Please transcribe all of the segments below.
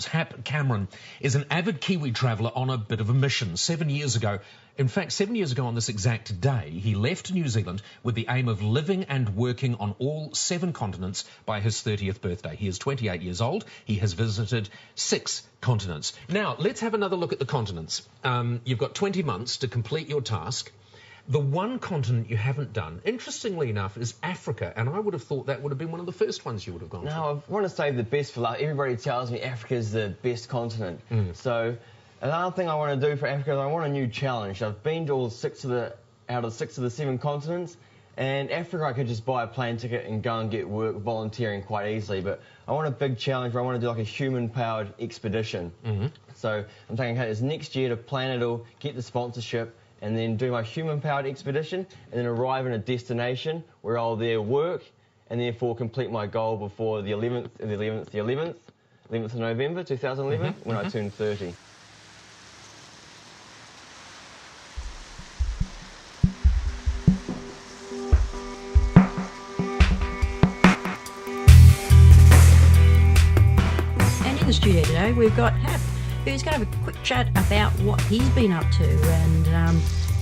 Hap Cameron is an avid Kiwi traveller on a bit of a mission. 7 years ago, in fact 7 years ago on this exact day, he left New Zealand with the aim of living and working on all 7 continents by his 30th birthday. He is 28 years old. He has visited 6 continents. Now, let's have another look at the continents. You've got 20 months to complete your task. The one continent you haven't done, interestingly enough, is Africa, and I would have thought that would have been one of the first ones you would have gone to. No, I want to save the best for last. Everybody tells me Africa is the best continent. So another thing I want to do for Africa is I want a new challenge. I've been to all out of 6 of the 7 continents, and Africa I could just buy a plane ticket and go and get work volunteering quite easily, but I want a big challenge where I want to do like a human-powered expedition. So I'm thinking, okay, it's next year to plan it all, get the sponsorship, and then do my human-powered expedition, and then arrive in a destination where I'll there work, and therefore complete my goal before the 11th of November 2011, when I turn 30. And in the studio today, we've got Hap, who's going to have a quick chat about what he's been up to, and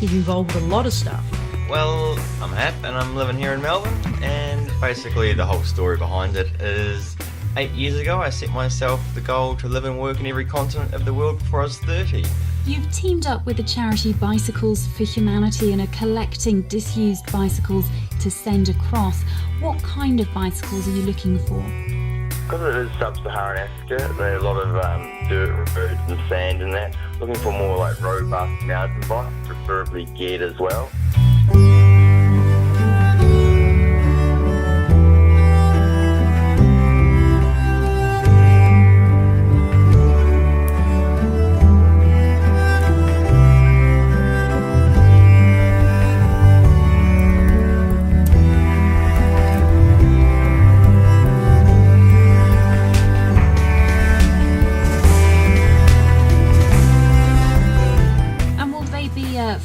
he's involved with a lot of stuff. Well, I'm Hap and I'm living here in Melbourne, and basically the whole story behind it is 8 years ago I set myself the goal to live and work in every continent of the world before I was 30. You've teamed up with the charity Bicycles for Humanity and are collecting disused bicycles to send across. What kind of bicycles are you looking for? Because it is sub-Saharan Africa, there's a lot of dirt, roads and sand and that. Looking for more like robust mountain bikes, preferably geared as well.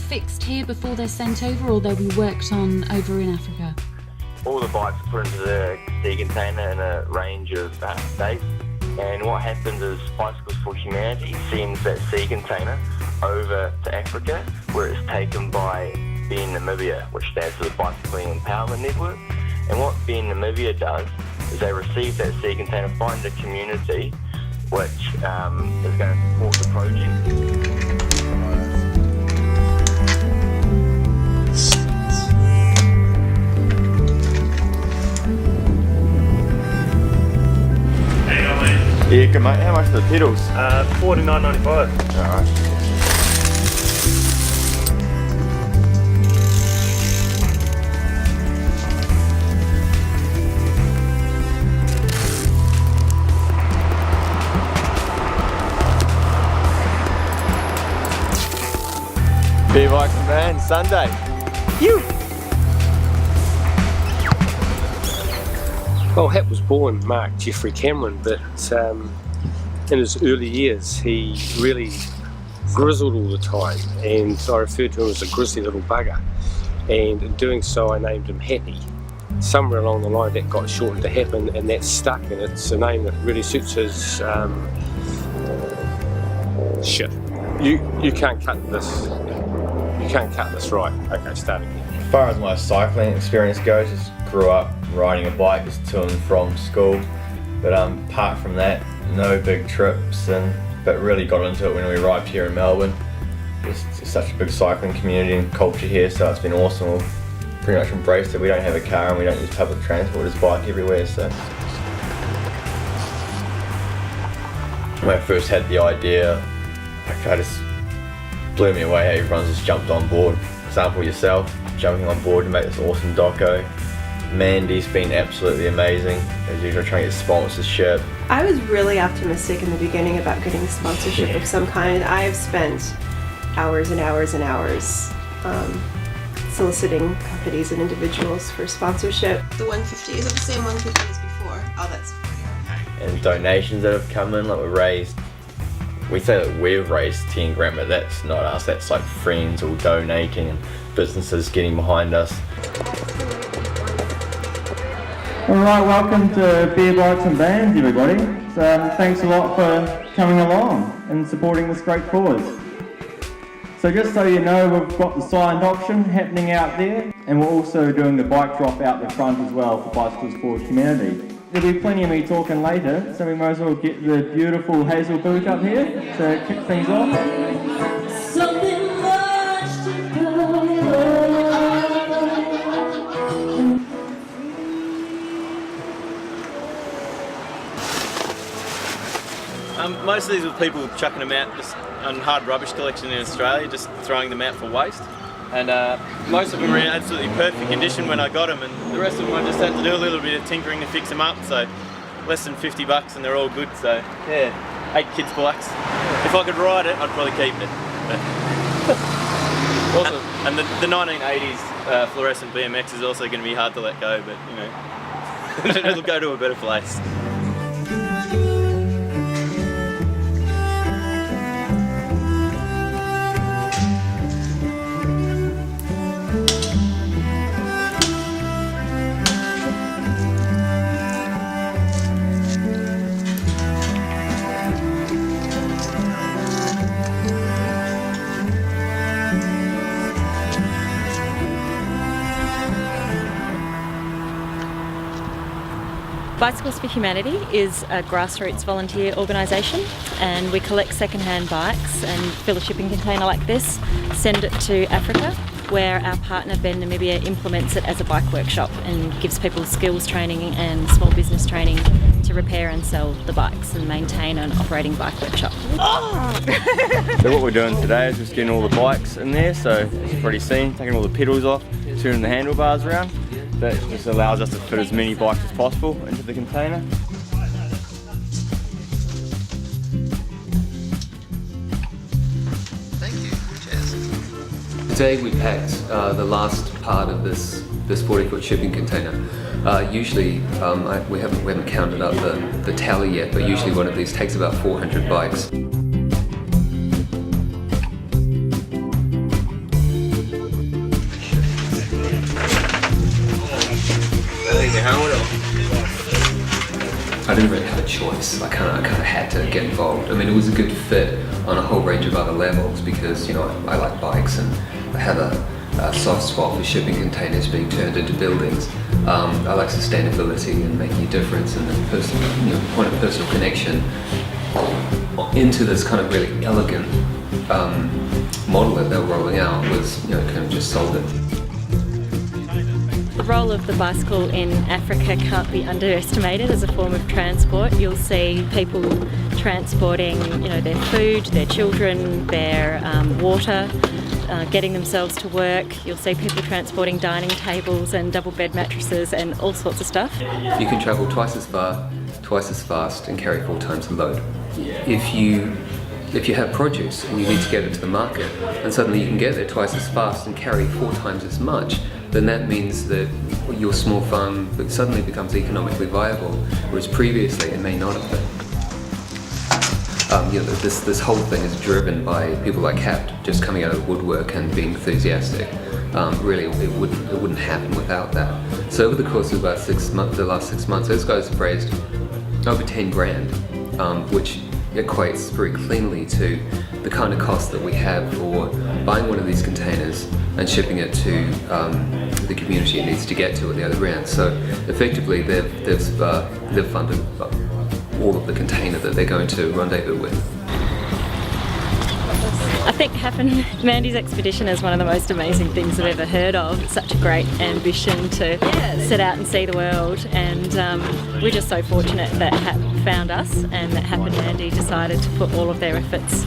Fixed here before they're sent over, or they'll be worked on over in Africa? All the bikes are put into the sea container in a range of states, and what happens is Bicycles for Humanity sends that sea container over to Africa, where it's taken by Namibia, which stands for the Bicycling Empowerment Network. And what Namibia does is they receive that sea container, find a community which is going to support the project. Yeah, good mate. How much are the pedals? $49.95. Alright. Beer Bikes and Vans Sunday. Phew! Well, Hap was born Mark Jeffrey Cameron, but in his early years he really grizzled all the time, and I referred to him as a grizzly little bugger, and in doing so I named him Happy. Somewhere along the line that got shortened to Hap, and that stuck, and it's a name that really suits his shit. You can't cut this. You can't cut this right. Okay, start again. As far as my cycling experience goes, just grew up riding a bike just to and from school, but apart from that, no big trips, but really got into it when we arrived here in Melbourne. It's such a big cycling community and culture here, so it's been awesome. We've pretty much embraced it. We don't have a car and we don't use public transport, there's bike everywhere. So when I first had the idea, it just blew me away how everyone's just jumped on board. For example, yourself jumping on board to make this awesome doco. Mandy's been absolutely amazing, as usual, trying to get sponsorship. I was really optimistic in the beginning about getting sponsorship of some kind. I have spent hours and hours and hours soliciting companies and individuals for sponsorship. The 150, is it the same 150 as before? Oh, that's okay. And donations that have come in, like we say that we've raised 10 grand, but that's not us, that's like friends all donating and businesses getting behind us. Alright, welcome to Beer Bikes and Vans, everybody. So, thanks a lot for coming along and supporting this great cause. So just so you know, we've got the silent auction happening out there, and we're also doing the bike drop out the front as well for Bicycles for Humanity. There'll be plenty of me talking later, so we might as well get the beautiful Hazel Boot up here to kick things off. Most of these were people chucking them out just on hard rubbish collection in Australia, just throwing them out for waste. And most of them were in absolutely perfect condition when I got them, and the rest of them I just had to do a little bit of tinkering to fix them up, so less than $50 and they're all good, so yeah, 8 kids' bikes. If I could ride it, I'd probably keep it. Awesome. And the 1980s fluorescent BMX is also going to be hard to let go, but you know, it'll go to a better place. Bicycles for Humanity is a grassroots volunteer organisation, and we collect second-hand bikes and fill a shipping container like this, send it to Africa, where our partner Ben Namibia implements it as a bike workshop and gives people skills training and small business training to repair and sell the bikes and maintain an operating bike workshop. So what we're doing today is just getting all the bikes in there, so as you've already seen, taking all the pedals off, turning the handlebars around. That just allows us to fit as many bikes as possible into the container. Thank you. Cheers. Today we packed the last part of this 40-foot shipping container. Usually, we haven't counted up the tally yet, but usually one of these takes about 400 bikes. I didn't really have a choice. I kind of had to get involved. I mean, it was a good fit on a whole range of other levels because, you know, I like bikes and I have a soft spot for shipping containers being turned into buildings. I like sustainability and making a difference, and the point of personal connection into this kind of really elegant model that they were rolling out was, kind of just sold it. The role of the bicycle in Africa can't be underestimated as a form of transport. You'll see people transporting, their food, their children, their water, getting themselves to work. You'll see people transporting dining tables and double bed mattresses and all sorts of stuff. You can travel twice as far, twice as fast, and carry 4 times the load. If you have produce and you need to get it to the market, and suddenly you can get there twice as fast and carry 4 times as much, then that means that your small farm suddenly becomes economically viable, whereas previously it may not have been. This whole thing is driven by people like Hap just coming out of the woodwork and being enthusiastic. Really, it wouldn't happen without that. So over the course of about the last 6 months, those guys have raised over 10 grand, which equates very cleanly to the kind of cost that we have for buying one of these containers and shipping it to the community it needs to get to at the other end. So effectively, they've funded all of the container that they're going to rendezvous with. I think Hap and Mandy's expedition is one of the most amazing things I've ever heard of. It's such a great ambition to set out and see the world, and we're just so fortunate that Hap found us and that Hap and Mandy decided to put all of their efforts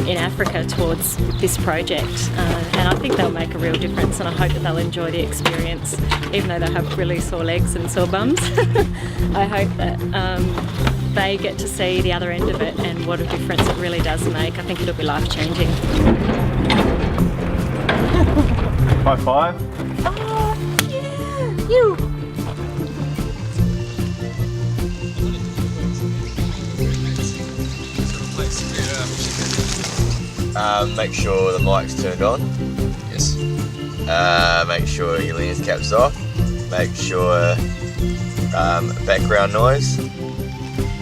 in Africa towards this project, and I think they'll make a real difference, and I hope that they'll enjoy the experience even though they have really sore legs and sore bums. I hope that they get to see the other end of it and what a difference it really does make. I think it'll be life-changing. High five. Oh, yeah! You! Make sure the mic's turned on. Yes. Make sure your lens cap's off. Make sure background noise.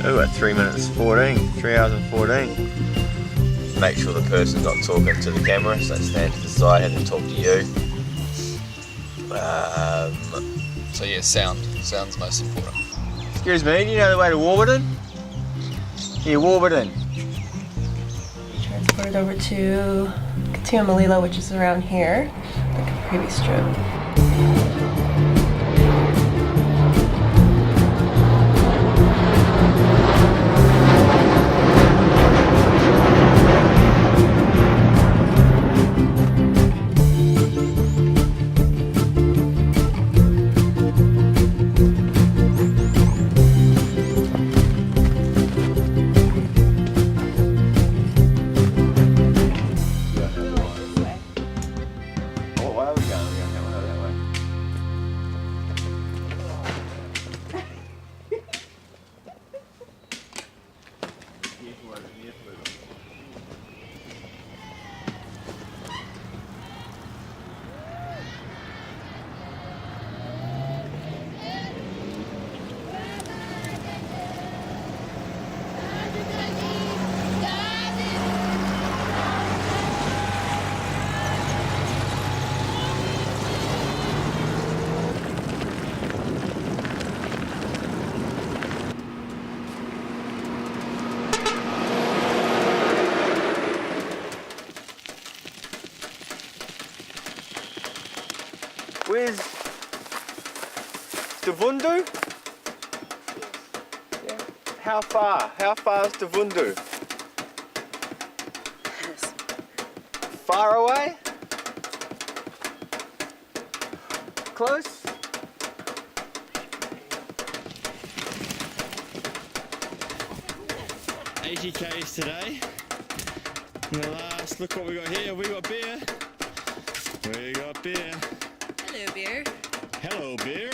Oh, at 3 minutes 14, 3 hours and 14. Make sure the person's not talking to the camera, so stand to the side and then talk to you. So yeah, sound's most important. Excuse me, do you know the way to Warburton? Yeah, Warburton. Transported over to Katiamalilo, which is around here, like a previous trip. Where's Tuvundu? Yeah. How far? How far is Tuvundu? Far away? Close? $80Ks today. And the last, look what we got here. We got beer. We got beer. Hello, beer. Hello, beer.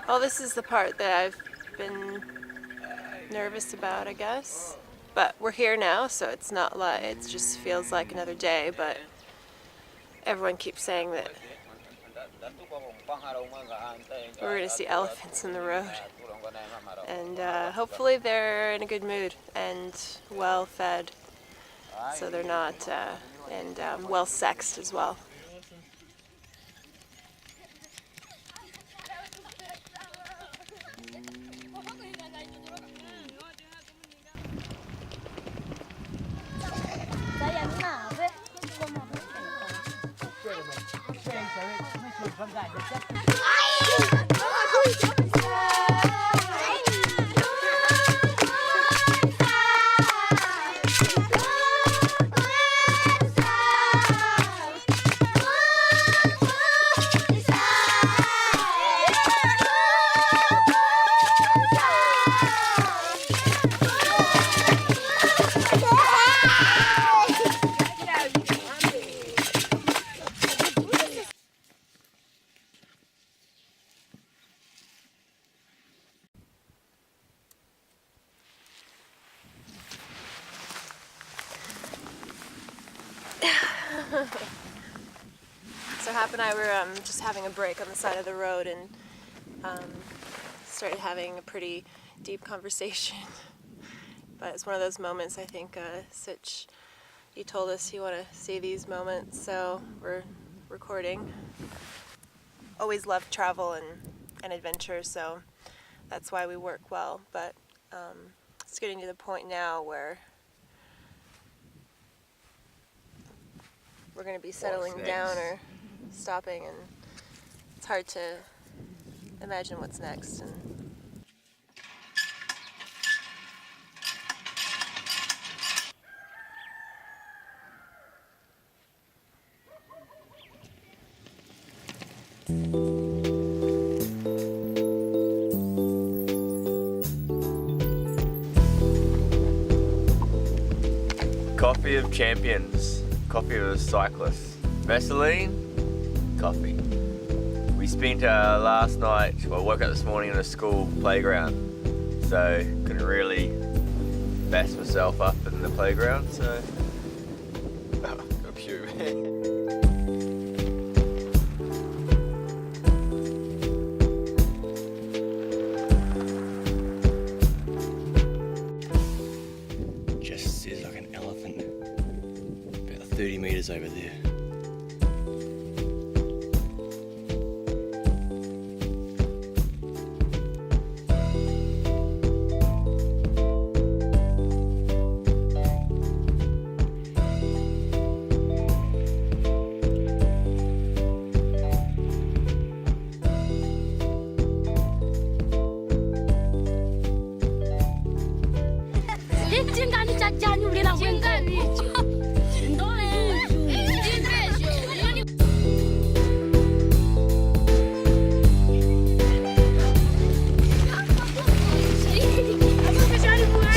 Well, this is the part that I've been nervous about, I guess. But we're here now, so it's not like, it just feels like another day, but everyone keeps saying that we're going to see elephants in the road. And hopefully they're in a good mood and well fed, so they're not, and well sexed as well. So Hap and I were just having a break on the side of the road and started having a pretty deep conversation. But it's one of those moments, I think, Sitch, you told us you want to see these moments, so we're recording. Always loved travel and adventure, so that's why we work well. But it's getting to the point now where we're going to be settling down or stopping, and it's hard to imagine what's next. Coffee of champions, coffee of cyclists. Vaseline, coffee. We spent last night, well, woke up this morning in a school playground, so couldn't really bass myself up in the playground, so got a pew. Just is like an elephant, about 30 metres over there.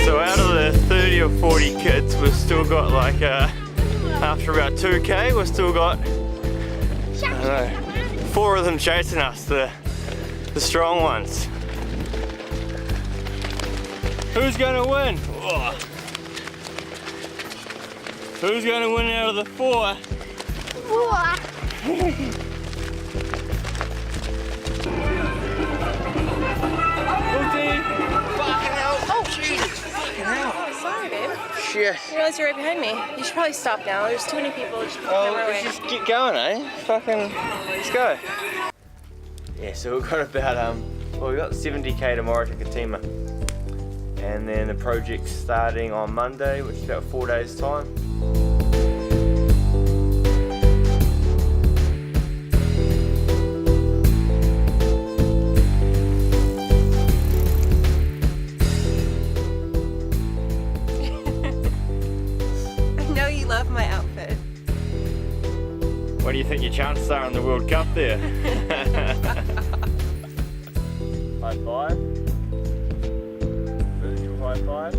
So out of the 30 or 40 kids, we've still got like, after about 2k, we've still got, I don't know, 4 of them chasing us, the strong ones. Who's gonna win? Oh. Who's gonna win out of the 4? Sorry, babe. Shit. I realized you're right behind me. You should probably stop now. There's too many people. Just Let's just get going, eh? Fucking, let's go. Yeah, so we've got about, well, we've got 70k tomorrow to Katima. And then the project's starting on Monday, which is about 4 days' time. I know you love my outfit. What do you think your chances are in the World Cup there? High five. Virtual high five.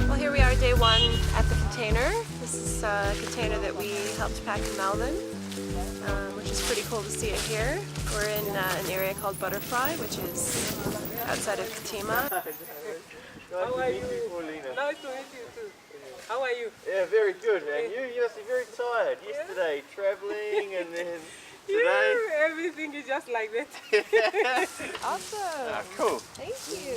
Well, here we are, day 1 at the container. This is a container that we helped pack in Melbourne, which is pretty cool to see it here. We're in an area called Butterfly, which is outside of Katima. How are you? Nice to meet you too. How are you? Yeah, very good, man. You must be very tired. Yesterday, travelling, and then today. Yeah, everything is just like that. Awesome. Ah, cool. Thank you.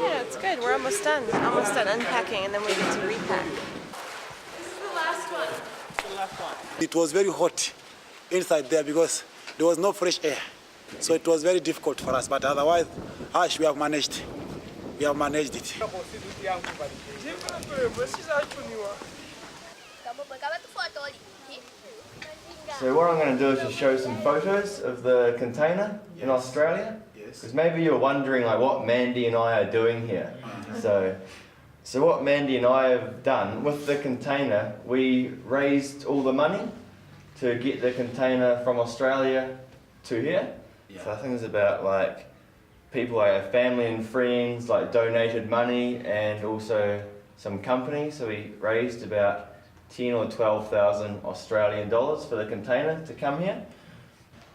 Yeah, it's good. We're almost done. Almost done unpacking, and then we get to repack. This is the last one. It was very hot inside there because there was no fresh air. So it was very difficult for us, but otherwise, we have managed. We have managed it. So what I'm going to do is just show some photos of the container in Australia. Because maybe you're wondering like what Mandy and I are doing here. So what Mandy and I have done with the container, we raised all the money to get the container from Australia to here. So I think it's about like people, like family and friends, like donated money, and also some companies. So we raised about 10 or 12,000 Australian dollars for the container to come here.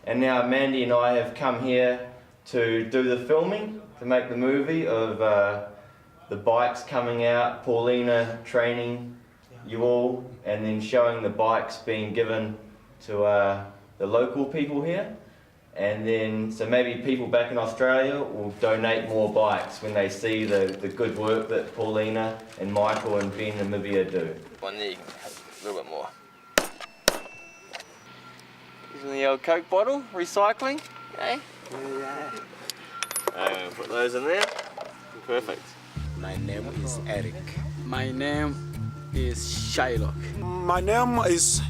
And now Mandy and I have come here to do the filming, to make the movie of the bikes coming out, Paulina training you all, and then showing the bikes being given to the local people here. And then, so maybe people back in Australia will donate more bikes when they see the good work that Paulina and Michael and Ben and Namibia do. One there, you can have a little bit more. Using the old Coke bottle, recycling. Okay. Yeah. Put those in there. Perfect. My name is Eric. My name is Shylock. My name is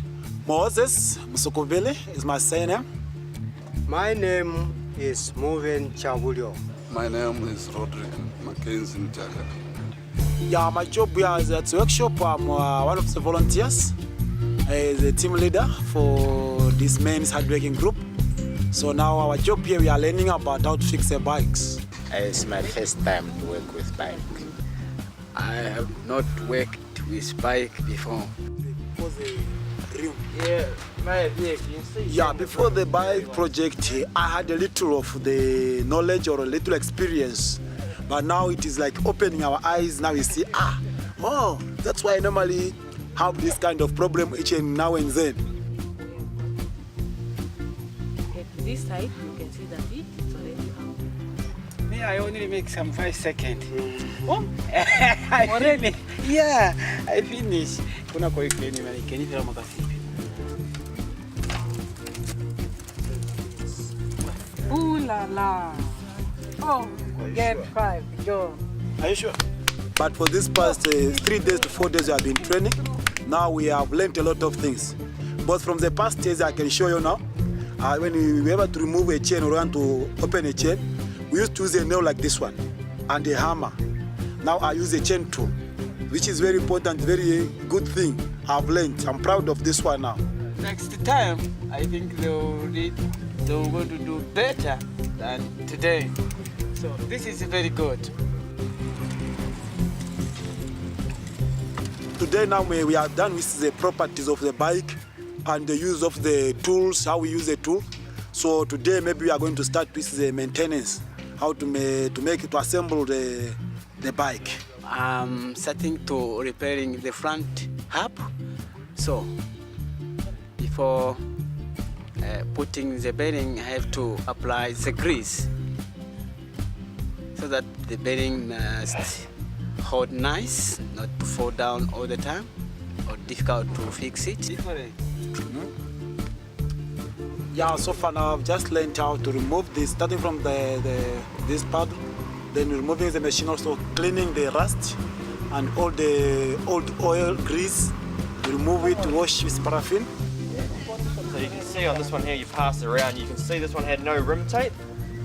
Moses Musukubili, is my surname. My name is Moven Chambulio. My name is Roderick Mackenzie Njaka. Yeah, my job here is at the workshop. I'm one of the volunteers, as a team leader for this men's hardworking group. So now our job here, we are learning about how to fix the bikes. It's my first time to work with bike. I have not worked with bike before. Yeah, before the bike project, I had a little of the knowledge or a little experience. But now it is like opening our eyes. Now we see, oh, that's why I normally have this kind of problem each and now and then. At this side, you can see the feet. So then you have. Me, I only make some 5 seconds. Oh, already? Yeah, I finished. Kuna kwa ikeni mani ikeni tera makasi. Ooh la la. Oh, get 5. Go. Are you sure? But for this past 3 days to 4 days we have been training. Now we have learned a lot of things. But from the past days I can show you now. When we were able to remove a chain or want to open a chain, we used to use a nail like this one and a hammer. Now I use a chain tool, which is very important, very good thing I've learned. I'm proud of this one now. Next time, I think they're going to do better than today. So this is very good. Today now we are done with the properties of the bike and the use of the tools, how we use the tool. So today maybe we are going to start with the maintenance, how to assemble the bike. I'm starting to repairing the front hub. So before putting the bearing, I have to apply the grease so that the bearing must hold nice, not to fall down all the time or difficult to fix it. Yeah, so far now I've just learned how to remove this, starting from this pad, then removing the machine, also cleaning the rust and all the old oil, grease, remove it, wash with paraffin. So you can see on this one here, you pass it around, you can see this one had no rim tape,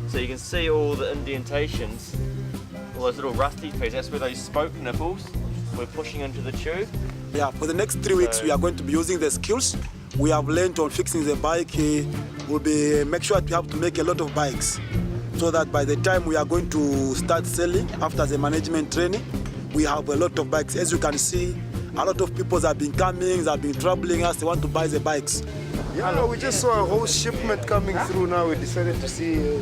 so you can see all the indentations, all those little rusty pieces, that's where those spoke nipples were pushing into the tube. Yeah, for the next 3 weeks we are going to be using the skills we have learned on fixing the bike. We'll make sure we have to make a lot of bikes so that by the time we are going to start selling after the management training, we have a lot of bikes. As you can see, a lot of people have been coming, have been troubling us, they want to buy the bikes. Yeah, no, we just saw a whole shipment coming through now. We decided to see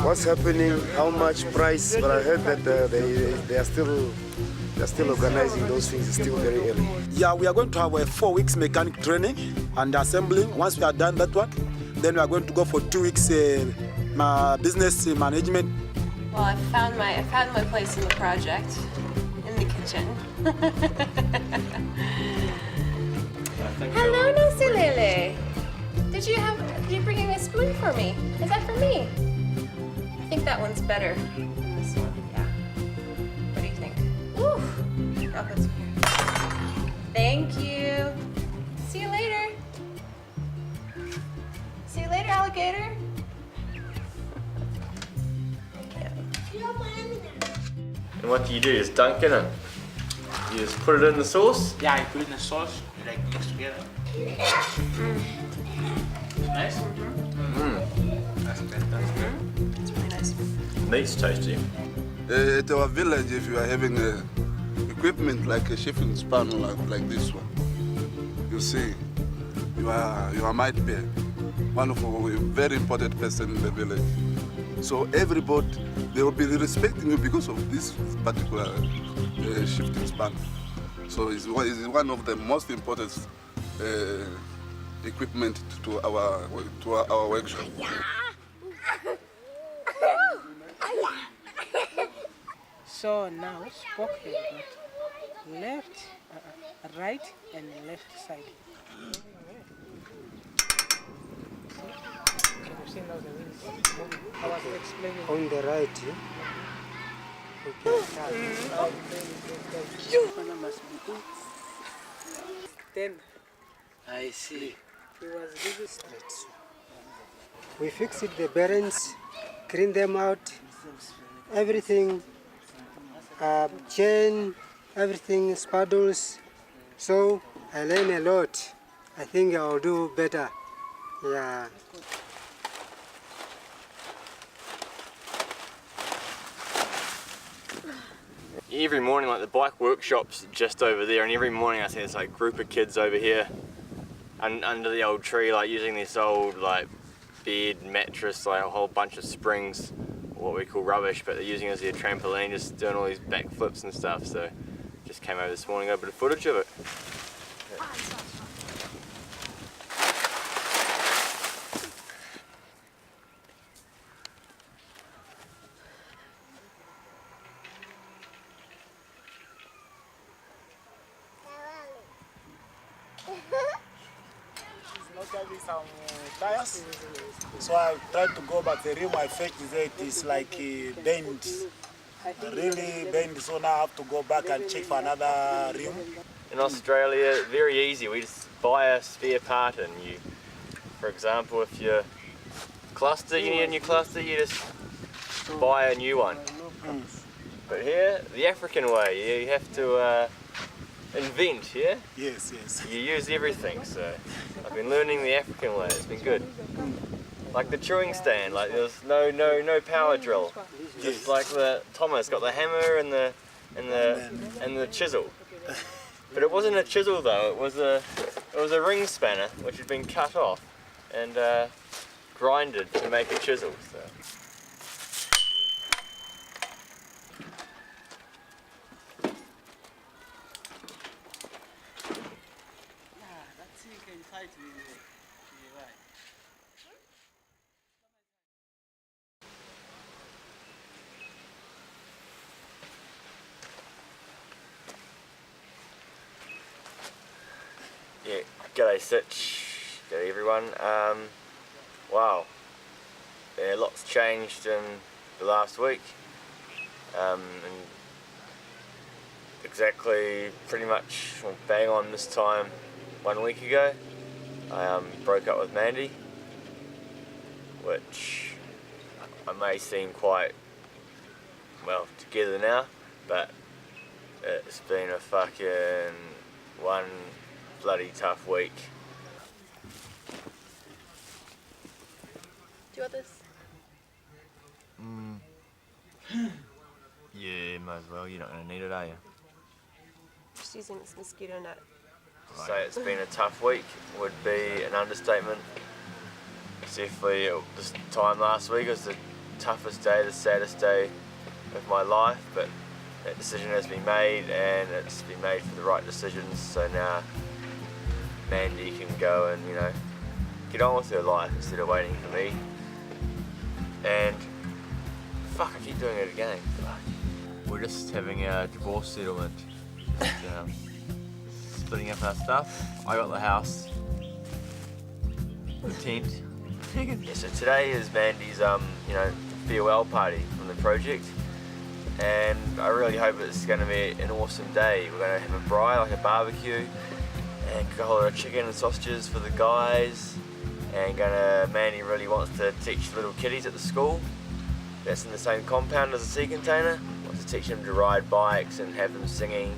what's happening, how much price, but I heard that they are still organizing those things. It's still very early. Yeah, we are going to have a 4 weeks mechanic training and assembling. Once we are done that one, then we are going to go for 2 weeks business management. Well, I found my place in the project, in the kitchen. Hello, Nasilele. Did you bring a spoon for me? Is that for me? I think that one's better than this one. Yeah. What do you think? Ooh. I'll put some here. Thank you. See you later. See you later, alligator. And what do? Just dunk in it. You just put it in the sauce? Yeah, I put it in the sauce, like mix together. Nice? That's good, that's good. It's really nice. Meat's tasty. At our village, if you are having equipment like a shifting span like this one, you see, you might be one of a very important person in the village. So everybody, they will be respecting you because of this particular shifting span. So it's one of the most important equipment to our workshop. So now spoke here, left, right, and left side. I was explaining. On the right, yeah? Okay. Must be 10. I see. We fixed the bearings, clean them out, everything, chain, everything, spindles. So I learned a lot. I think I'll do better. Yeah. Every morning, like the bike workshop's just over there, and every morning I see this like group of kids over here under the old tree, like using this old like bed mattress, like a whole bunch of springs, what we call rubbish, but they're using it as their trampoline, just doing all these backflips and stuff. So just came over this morning, got a bit of footage of it. Some tires, so I tried to go, but the rim I fetched it is like bent, really bent, so now I have to go back and check for another rim. In Australia, very easy, we just buy a spare part, and you, for example, if your cluster, you need a new cluster, you just buy a new one. But here, the African way, you have to invent, yeah? Yes, yes. You use everything, so I've been learning the African way, it's been good. Like the chewing stand, like there's no power drill. Just like the Thomas got the hammer and the chisel. But it wasn't a chisel though, it was a ring spanner which had been cut off and grinded to make a chisel. So. Yeah, g'day Sitch, g'day everyone. Wow, yeah, lots changed in the last week. And exactly, pretty much bang on this time 1 week ago, I broke up with Mandy, which I may seem quite, well, together now, but it's been a fucking one bloody tough week. Do you want this? Yeah, might as well. You're not going to need it, are you? Just using this mosquito net. To say it's been a tough week would be an understatement. Definitely, this time last week was the toughest day, the saddest day of my life, but that decision has been made, and it's been made for the right decisions, so now Mandy can go and, you know, get on with her life instead of waiting for me. And fuck, I keep doing it again. Fuck. We're just having a divorce settlement, just, splitting up our stuff. I got the house, the tent. Yeah, so today is Mandy's, you know, farewell party from the project, and I really hope it's going to be an awesome day. We're going to have a braai, like a barbecue, and cook a whole lot of chicken and sausages for the guys, and Mandy really wants to teach the little kiddies at the school that's in the same compound as the sea container, wants to teach them to ride bikes and have them singing,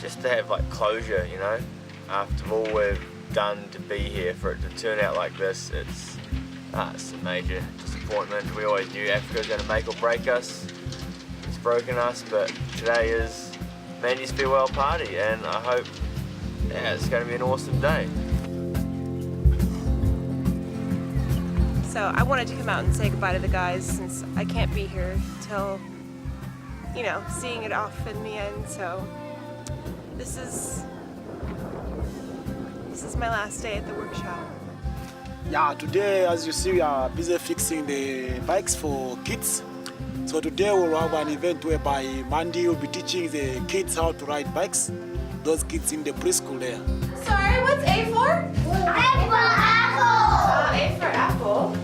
just to have like closure, you know. After all we've done to be here, for it to turn out like this, it's a major disappointment. We always knew Africa was going to make or break us. It's broken us, but today is Mandy's farewell party, and I hope, yeah, it's going to be an awesome day. So I wanted to come out and say goodbye to the guys since I can't be here till, you know, seeing it off in the end. So this is my last day at the workshop. Yeah, today, as you see, we are busy fixing the bikes for kids. So today we'll have an event whereby Mandy will be teaching the kids how to ride bikes. Those kids in the preschool there. Sorry, what's A for? A for apple. A for apple.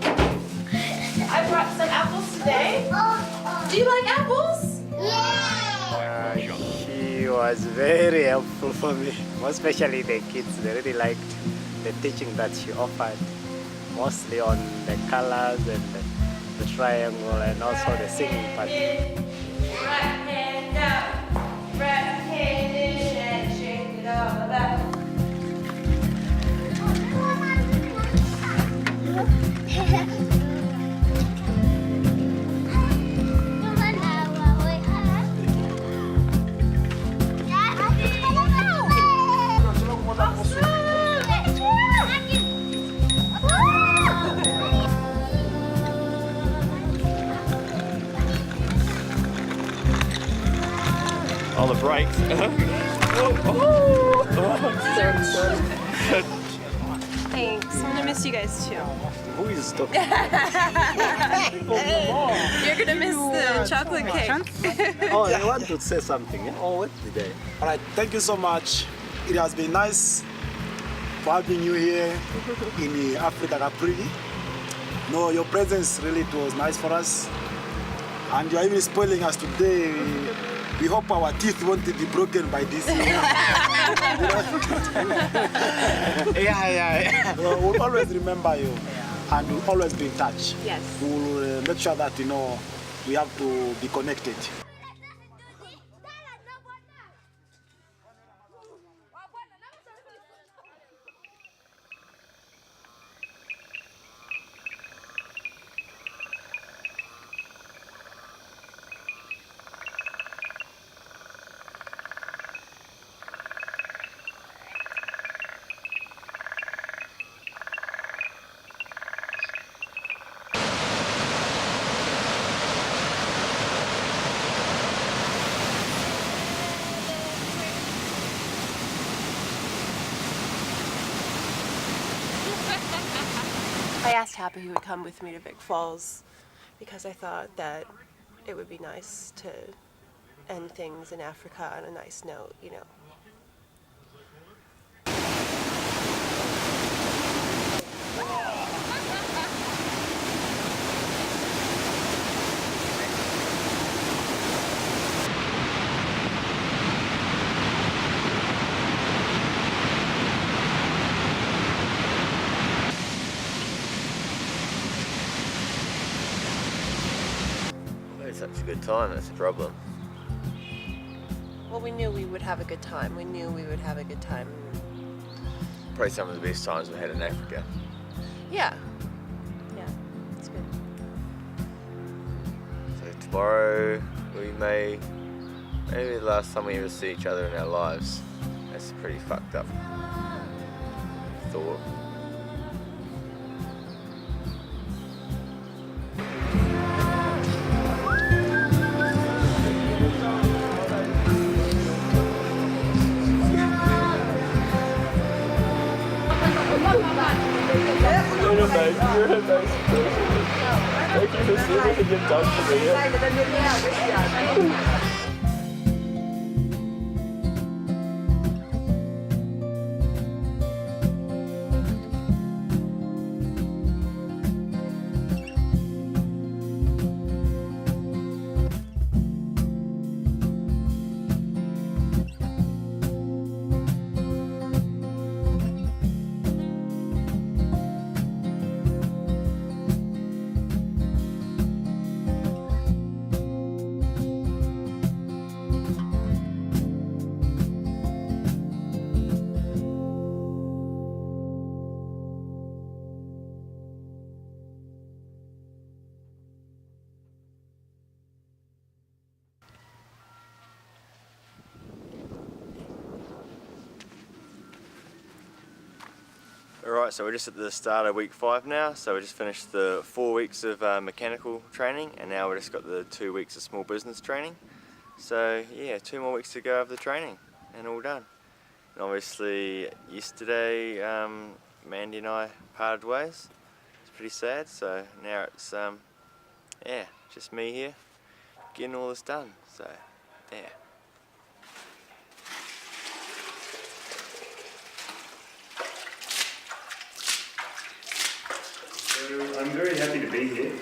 I brought some apples today. Do you like apples? Yeah. was very helpful for me, especially the kids. They really liked the teaching that she offered, mostly on the colors and the triangle and also the singing part. Right hand up, right hand in and shake it all out. On the brakes. Thanks. I'm gonna miss you guys too. Who is talking? You're gonna miss the chocolate cake. Oh, I want to say something. Yeah? Oh, what did I? All right, thank you so much. It has been nice for having you here in Africa, Capri. No, your presence really it was nice for us. And you are even spoiling us today. We hope our teeth won't be broken by this. Yeah. We'll always remember you, and we'll always be in touch. Yes. We'll make sure that we have to be connected. I asked Hap if he would come with me to Vic Falls because I thought that it would be nice to end things in Africa on a nice note, you know. Such a good time, that's the problem. Well, we knew we would have a good time. We knew we would have a good time. Probably some of the best times we've had in Africa. Yeah. Yeah, it's good. So tomorrow we maybe the last time we ever see each other in our lives. That's a pretty fucked up thought. You're a nice person. Thank you for sitting and you've done for me. Alright, so we're just at the start of week 5 now, so we just finished the 4 weeks of mechanical training and now we've just got the 2 weeks of small business training. So yeah, 2 more weeks to go of the training and all done. And obviously yesterday Mandy and I parted ways. It's pretty sad, so now it's yeah, just me here getting all this done, so yeah. I'm very happy to be here.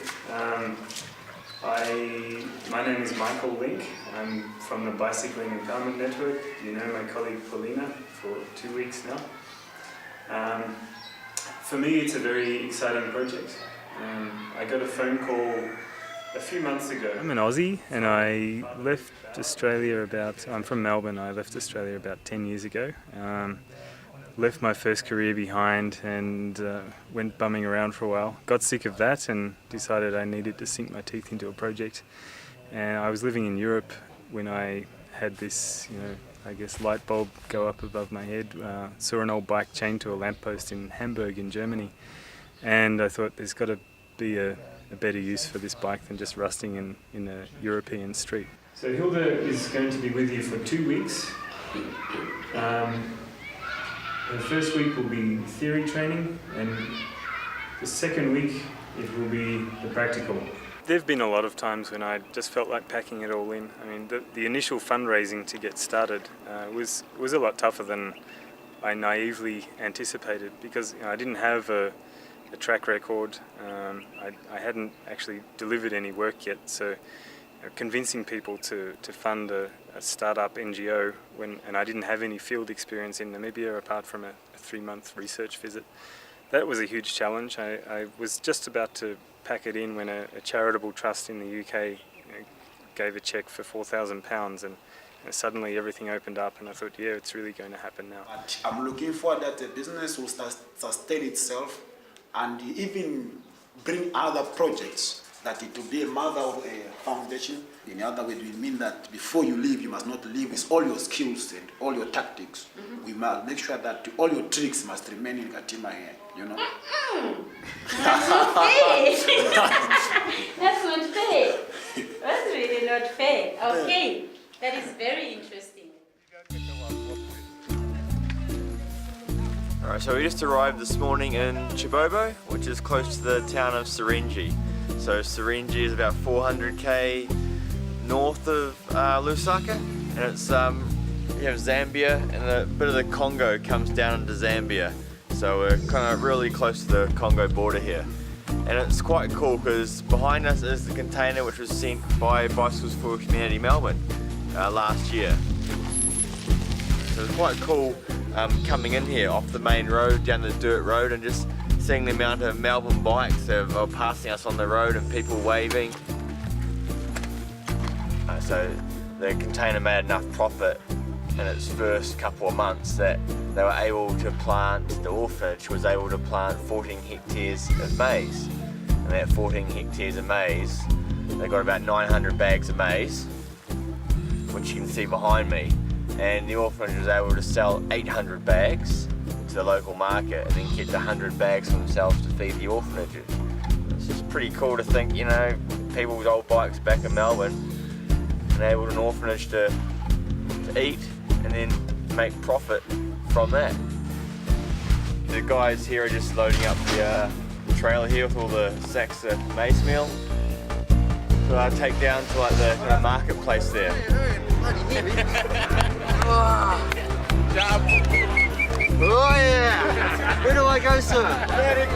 My name is Michael Link. I'm from the Bicycling Empowerment Network. You know my colleague Paulina for 2 weeks now. For me, it's a very exciting project. I got a phone call a few months ago. I'm an Aussie and I left Australia I'm from Melbourne. I left Australia about 10 years ago. Left my first career behind and went bumming around for a while. Got sick of that and decided I needed to sink my teeth into a project. And I was living in Europe when I had this, I guess, light bulb go up above my head. Saw an old bike chained to a lamppost in Hamburg in Germany. And I thought there's got to be a better use for this bike than just rusting in a European street. So Hilda is going to be with you for 2 weeks. The first week will be theory training, and the second week it will be the practical. There have been a lot of times when I just felt like packing it all in. I mean, the initial fundraising to get started was a lot tougher than I naively anticipated, because I didn't have a track record. I hadn't actually delivered any work yet, so convincing people to fund a startup NGO and I didn't have any field experience in Namibia apart from a 3-month research visit. That was a huge challenge. I was just about to pack it in when a charitable trust in the UK gave a cheque for £4,000 and suddenly everything opened up and I thought, yeah, it's really going to happen now. I'm looking for that the business will sustain itself and even bring other projects, that it will be a mother of a foundation. In other words, we mean that before you leave, you must not leave with all your skills and all your tactics. Mm-hmm. We must make sure that all your tricks must remain in Katima here, That's not fair. That's not fair. That's really not fair. Okay, that is very interesting. Alright, so we just arrived this morning in Chibobo, which is close to the town of Serengeti. So Serengeti is about 400k north of Lusaka, and it's you have Zambia, and a bit of the Congo comes down into Zambia. So we're kind of really close to the Congo border here. And it's quite cool because behind us is the container which was sent by Bicycles for Humanity Melbourne last year. So it's quite cool coming in here off the main road, down the dirt road, and just seeing the amount of Melbourne bikes that are passing us on the road and people waving. So the container made enough profit in its first couple of months that they were able to plant, the orphanage was able to plant 14 hectares of maize. And that 14 hectares of maize, they got about 900 bags of maize, which you can see behind me. And the orphanage was able to sell 800 bags to the local market and then kept 100 bags for themselves to feed the orphanages. It's just pretty cool to think, people with old bikes back in Melbourne enabled an orphanage to eat and then make profit from that. The guys here are just loading up the trailer here with all the sacks of maize meal. So I'll take down to like the kind of marketplace there. Oh yeah! Where do I go, sir? Very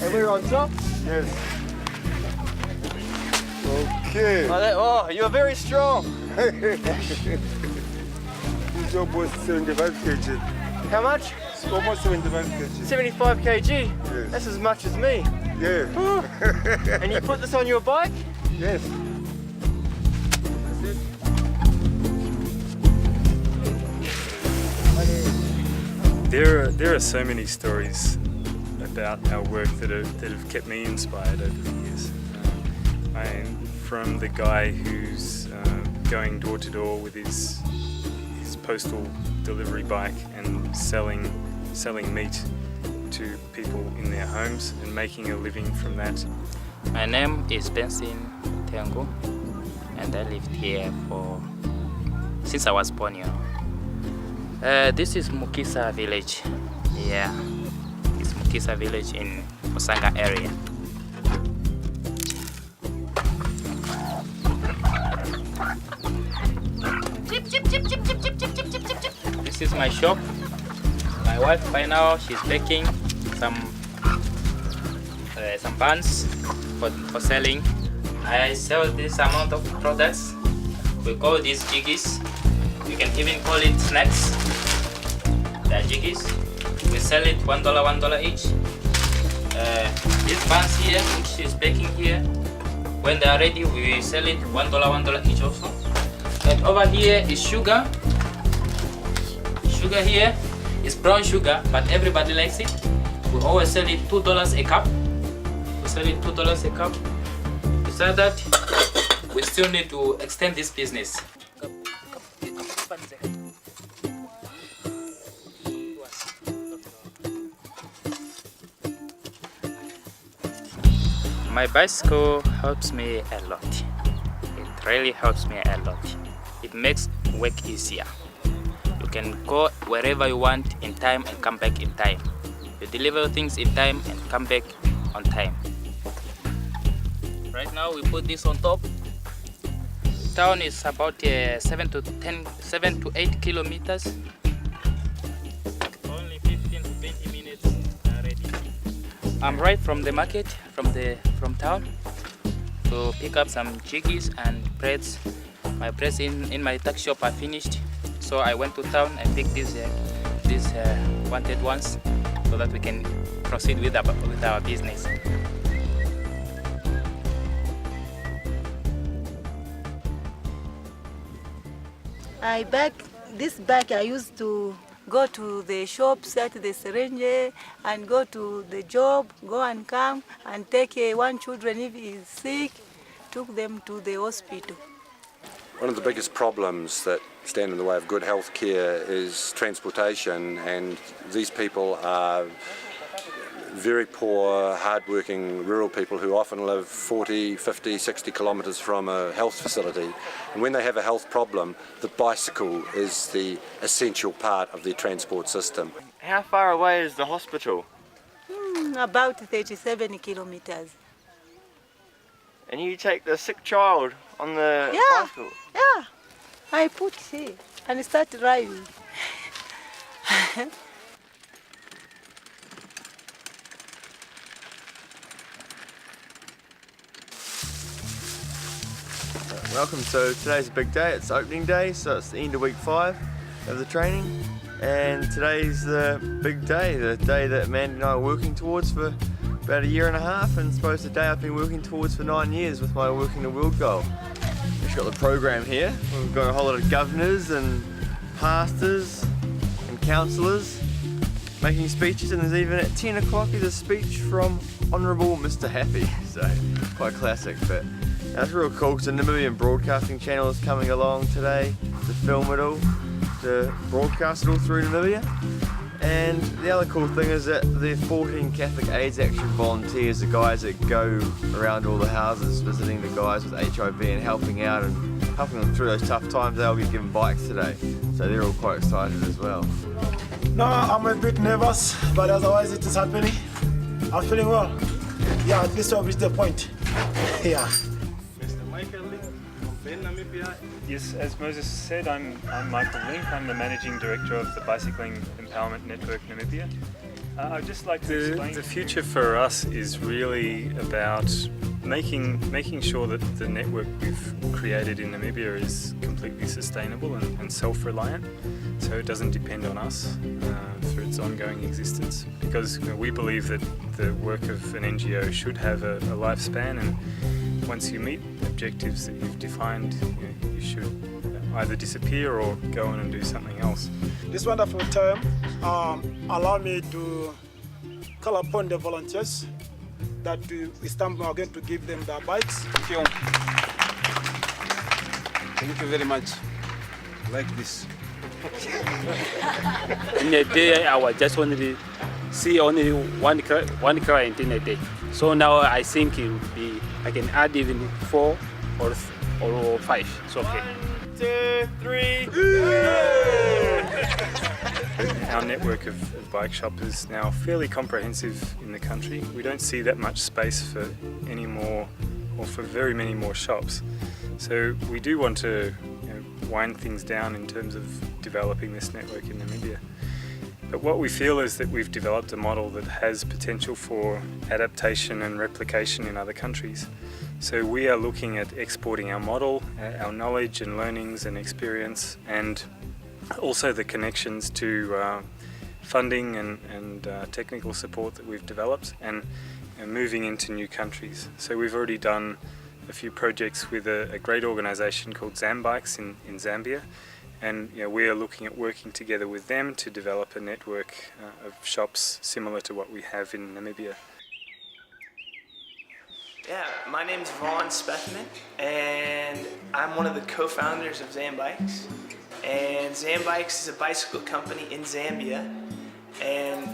And we're on top? Yes. Okay. Oh, you are very strong. This job was 75 kg. How much? It's almost 75 kg. 75 kg? Yes. That's as much as me. Yeah. And you put this on your bike? Yes. There are so many stories about our work that have kept me inspired over the years. From the guy who's going door to door with his postal delivery bike and selling meat to people in their homes and making a living from that. My name is Benson Tengu, and I lived here since I was born, This is Mukisa village. Yeah, it's Mukisa village in Osanga area. This is my shop. My wife by now she's baking some buns for selling. I sell this amount of products. We call these jiggies. You can even call it snacks. They are jiggies. We sell it $1 each. These buns here, which she's baking here, when they are ready, we sell it $1 each also. And over here is sugar. Sugar here is brown sugar, but everybody likes it. We always sell it $2 a cup. We sell it $2 a cup. Besides that, we still need to extend this business. My bicycle helps me a lot. It really helps me a lot. It makes work easier. You can go wherever you want in time and come back in time. You deliver things in time and come back on time. Right now we put this on top. Town is about 7 to 8 kilometers. Only 15 to 20 minutes ready. I'm right from the market, from town, to pick up some jiggies and breads. My breads in my tuck shop are finished, so I went to town and picked these wanted ones, so that we can proceed with our business. This bag I used to go to the shops at the syringe and go to the job, go and come and take one children if he is sick, took them to the hospital. One of the biggest problems that stand in the way of good health care is transportation, and these people are very poor, hard-working rural people who often live 40, 50, 60 kilometres from a health facility. And when they have a health problem, the bicycle is the essential part of their transport system. How far away is the hospital? About 37 kilometres. And you take the sick child on the bicycle? Yeah, I put here and start driving. Welcome. So today's a big day. It's opening day, so it's the end of week 5 of the training, and today's the big day, the day that Amanda and I are working towards for about a year and a half, and I suppose the day I've been working towards for 9 years with my Working the World goal. We've got the program here. We've got a whole lot of governors and pastors and councillors making speeches, and there's even at 10 o'clock there's a speech from Honourable Mr. Happy, so quite classic. But that's real cool because the Namibian Broadcasting Channel is coming along today to film it all, to broadcast it all through Namibia. And the other cool thing is that the 14 Catholic AIDS Action volunteers, the guys that go around all the houses visiting the guys with HIV and helping out and helping them through those tough times, they'll be given bikes today. So they're all quite excited as well. No, I'm a bit nervous, but otherwise it is happening. I'm feeling well. Yeah, at least I've reached the point. Yeah. Yes, as Moses said, I'm Michael Link. I'm the Managing Director of the Bicycling Empowerment Network Namibia. I'd just like to explain. The future for us is really about making sure that the network we've created in Namibia is completely sustainable and self-reliant, so it doesn't depend on us for its ongoing existence. Because we believe that the work of an NGO should have a lifespan, and once you meet objectives that you've defined, you should either disappear or go on and do something else. This wonderful term allow me to call upon the volunteers that this time we are going to give them their bikes. Thank you. Thank you very much. Like this. In a day, I was just only see only one client in a day. So now I think it would be, I can add even 4 or 5. It's okay. 1, 2, 3. Our network of bike shops is now fairly comprehensive in the country. We don't see that much space for any more, or for very many more shops. So we do want to wind things down in terms of developing this network in Namibia. But what we feel is that we've developed a model that has potential for adaptation and replication in other countries. So we are looking at exporting our model, our knowledge and learnings and experience, and also the connections to funding and technical support that we've developed, and moving into new countries. So we've already done a few projects with a great organisation called Zambikes in Zambia, and we are looking at working together with them to develop a network of shops similar to what we have in Namibia. Yeah, my name's Vaughn Spethman, and I'm one of the co-founders of Zambikes. And Zambikes is a bicycle company in Zambia, and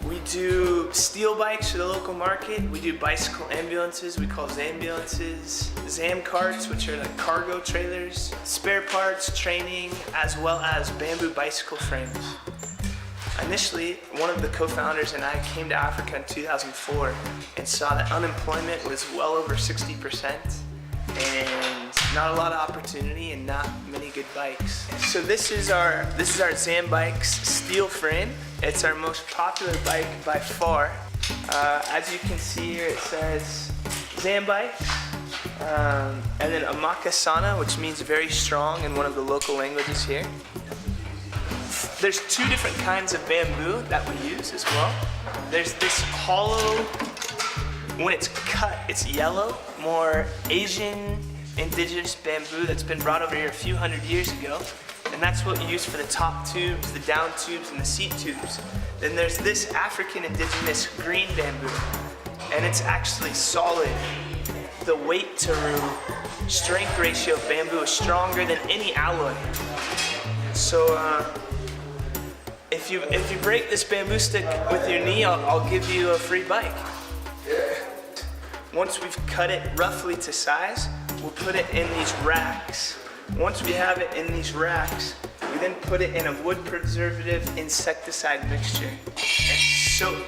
we do steel bikes for the local market. We do bicycle ambulances, we call Zambulances, Zam carts, which are like cargo trailers, spare parts, training, as well as bamboo bicycle frames. Initially, one of the co-founders and I came to Africa in 2004 and saw that unemployment was well over 60% and not a lot of opportunity and not many good bikes. So this is our Zambikes steel frame. It's our most popular bike by far. As you can see here, it says Zambikes, and then Amakasana, which means very strong in one of the local languages here. There's two different kinds of bamboo that we use as well. There's this hollow, when it's cut, it's yellow, more Asian indigenous bamboo that's been brought over here a few hundred years ago. And that's what you use for the top tubes, the down tubes, and the seat tubes. Then there's this African indigenous green bamboo, and it's actually solid. The weight to strength ratio of bamboo is stronger than any alloy. So if you break this bamboo stick with your knee, I'll give you a free bike. Once we've cut it roughly to size, we'll put it in these racks. Once we have it in these racks, we then put it in a wood preservative insecticide mixture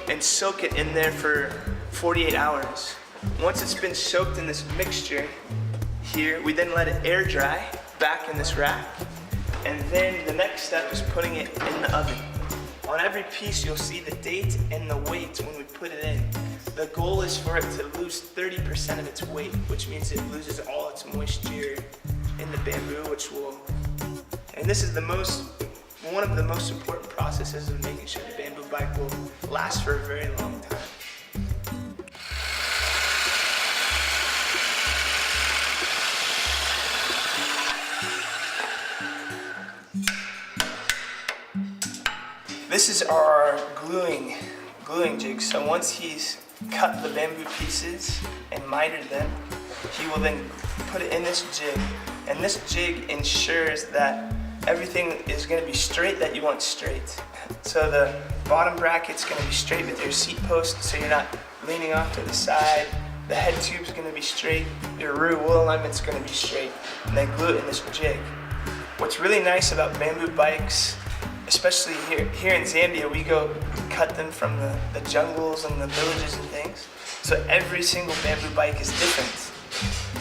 and soak it in there for 48 hours. Once it's been soaked in this mixture here, we then let it air dry back in this rack. And then the next step is putting it in the oven. On every piece, you'll see the date and the weight when we put it in. The goal is for it to lose 30% of its weight, which means it loses all its moisture in the bamboo, and this is one of the most important processes of making sure the bamboo bike will last for a very long time. This is our gluing jig. So once he's cut the bamboo pieces and mitered them, he will then put it in this jig. And this jig ensures that everything is going to be straight that you want straight. So the bottom bracket's going to be straight with your seat post, so you're not leaning off to the side. The head tube's going to be straight. Your rear wheel alignment's going to be straight. And then glue it in this jig. What's really nice about bamboo bikes, especially here in Zambia, we go cut them from the jungles and the villages and things. So every single bamboo bike is different.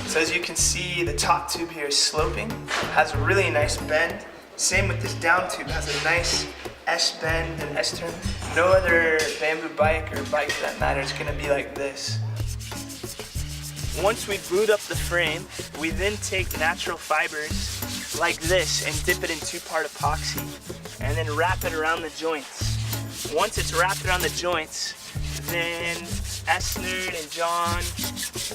So as you can see, the top tube here is sloping, has a really nice bend. Same with this down tube, has a nice S bend and S turn. No other bamboo bike or bike for that matter is gonna be like this. Once we glued up the frame, we then take natural fibers like this and dip it in 2-part epoxy and then wrap it around the joints. Once it's wrapped around the joints, then Esnerd and John,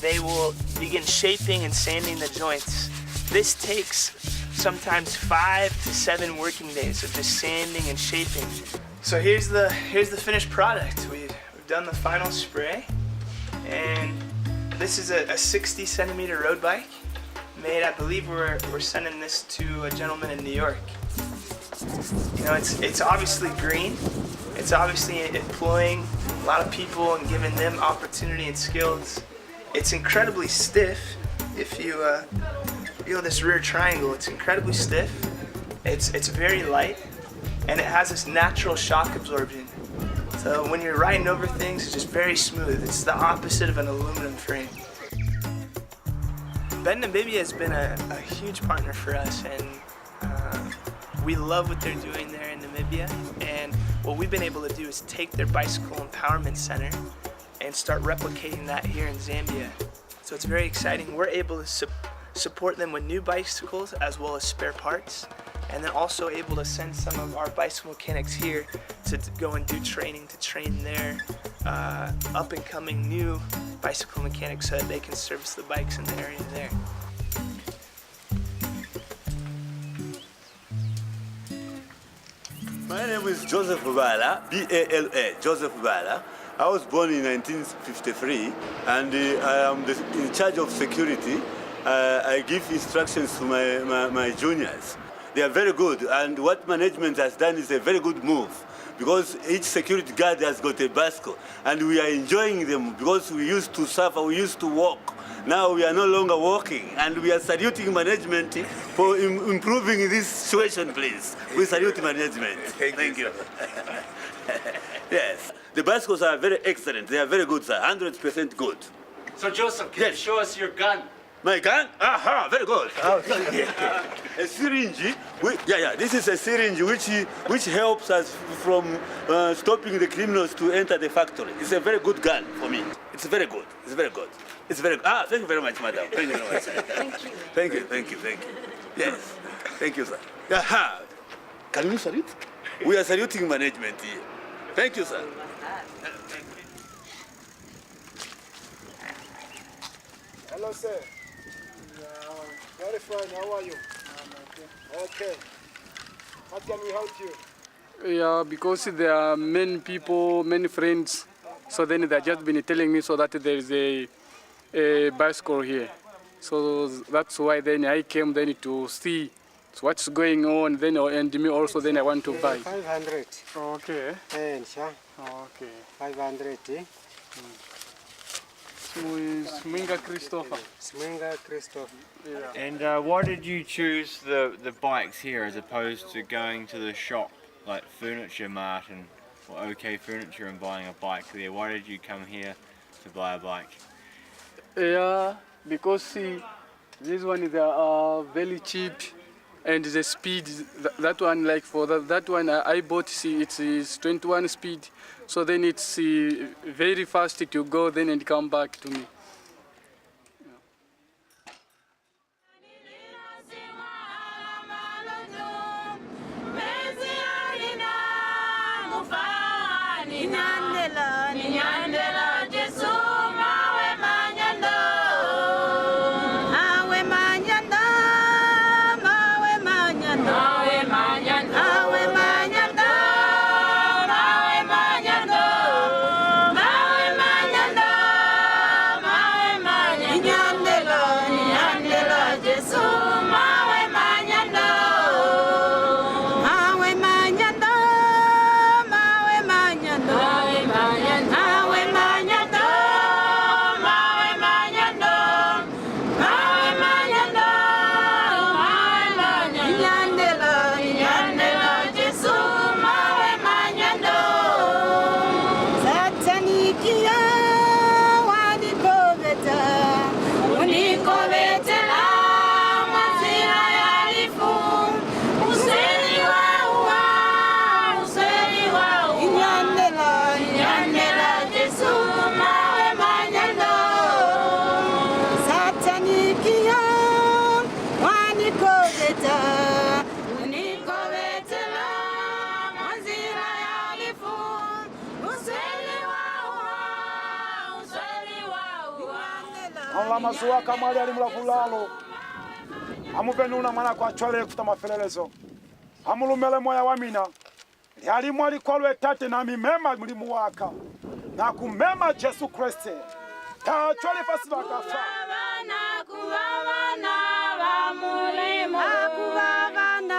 they will begin shaping and sanding the joints. This takes sometimes 5 to 7 working days of just sanding and shaping. So here's the finished product. We've done the final spray, and this is a 60 centimeter road bike made. I believe we're sending this to a gentleman in New York. You know, it's obviously green. It's obviously employing a lot of people and giving them opportunity and skills. It's incredibly stiff. If you feel this rear triangle, it's incredibly stiff. It's very light, and it has this natural shock absorption. So when you're riding over things, it's just very smooth. It's the opposite of an aluminum frame. Ben Namibia has been a huge partner for us, and we love what they're doing there in Namibia. And what we've been able to do is take their Bicycle Empowerment Center and start replicating that here in Zambia. So it's very exciting. We're able to support them with new bicycles as well as spare parts, and then also able to send some of our bicycle mechanics here to go and do training to train their up and coming new bicycle mechanics so that they can service the bikes in the area there. My name is Joseph Bala, B-A-L-A, Joseph Bala. I was born in 1953, and I am in charge of security. I give instructions to my juniors. They are very good, and what management has done is a very good move, because each security guard has got a bicycle, and we are enjoying them because we used to suffer, we used to walk. Now we are no longer walking, and we are saluting management for improving this situation, please. We salute management. Thank you. Yes, the bicycles are very excellent. They are very good, sir. 100% good. So Joseph, can you show us your gun? My gun? Aha, very good. A syringe. This is a syringe which helps us from stopping the criminals to enter the factory. It's a very good gun for me. It's very good. It's very good. It's very good. Thank you very much, madam. Thank you very much. Thank you. Thank you. Yes. Thank you, sir. Aha. Can we salute? We are saluting management here. Thank you, sir. Hello, sir. Very fine. How are you? Okay. How can we help you? Yeah, because there are many people, many friends. So then they've just been telling me so that there is a bicycle here. So that's why then I came then to see what's going on. Then and me also then I want to buy. 500. Okay. And sure. Okay. 500. Swinga Christopher. Swinga Christopher. Yeah. And why did you choose the bikes here as opposed to going to the shop like Furniture Mart or OK Furniture and buying a bike there? Why did you come here to buy a bike? Yeah, because see, this one is very cheap, and the speed, that one like for that one I bought, see, it is 21 speed, so then it's very fast to go then and come back to me. Masuwa kamali ali mulafulalo amupenuna mwana kwa chwale kuta mafelelezo amulumele moya wamina yali mwali kwalwe tate na mimema mulimu waka na kumema Jesu Kristo ta chwale fasi bakafa kubabana ba mulimu kubabana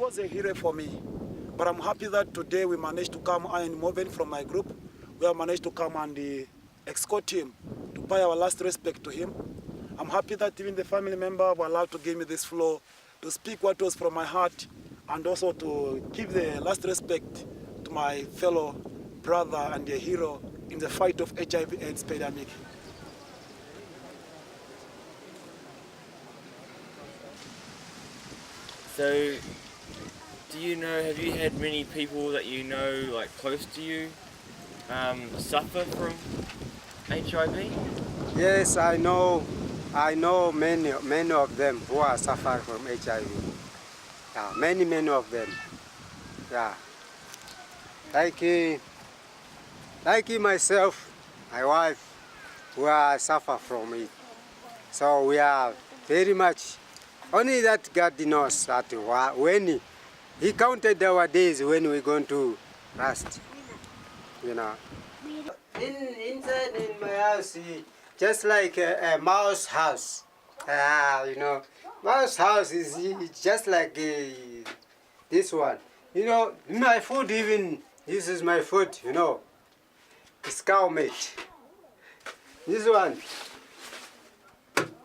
was a hero for me. But I'm happy that today we managed to come, I and Moven from my group, we have managed to come and escort him, to pay our last respect to him. I'm happy that even the family member were allowed to give me this floor to speak what was from my heart and also to give the last respect to my fellow brother and a hero in the fight of HIV/AIDS pandemic. So, do you know, have you had many people that you know, like close to you, suffer from HIV? Yes, I know many of them who are suffering from HIV. Yeah, many of them. Yeah. Like myself, my wife, we are suffer from it. So we are very much, only that God knows that when He counted our days when we're going to rest, you know. Inside in my house, just like a mouse house, you know. Mouse house is just like this one. You know, my food even, this is my food, you know. It's cow meat. This one,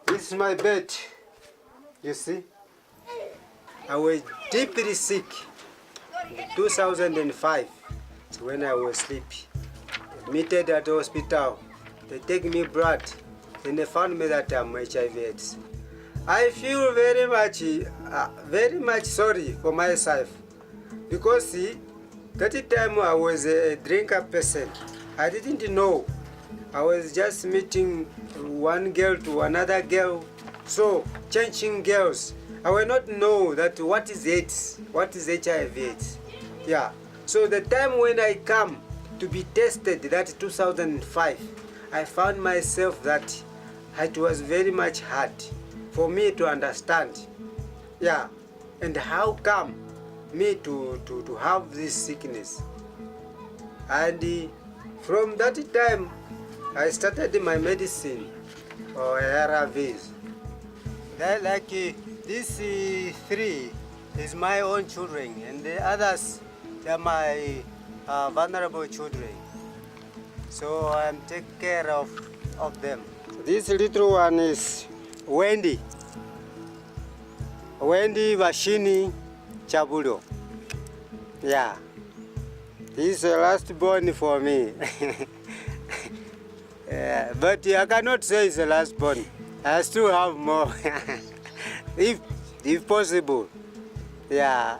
this is my bed, you see. I was deeply sick in 2005, when I was sleepy. Admitted at the hospital, they take me blood, and they found me that I'm HIV/AIDS. I feel very much sorry for myself, because see, that time I was a drinker person. I didn't know. I was just meeting one girl to another girl, so changing girls. I will not know that what is AIDS, what is HIV/AIDS. Yeah. So the time when I come to be tested, that 2005, I found myself that it was very much hard for me to understand. Yeah. And how come me to have this sickness? And from that time, I started my medicine or ARVs. Like these three is my own children, and the others, they are my vulnerable children. So I'm taking care of them. This little one is Wendy. Wendy Vashini Chabulo. Yeah. He's the last born for me. But I cannot say he's the last born. I still have more. if possible. Yeah.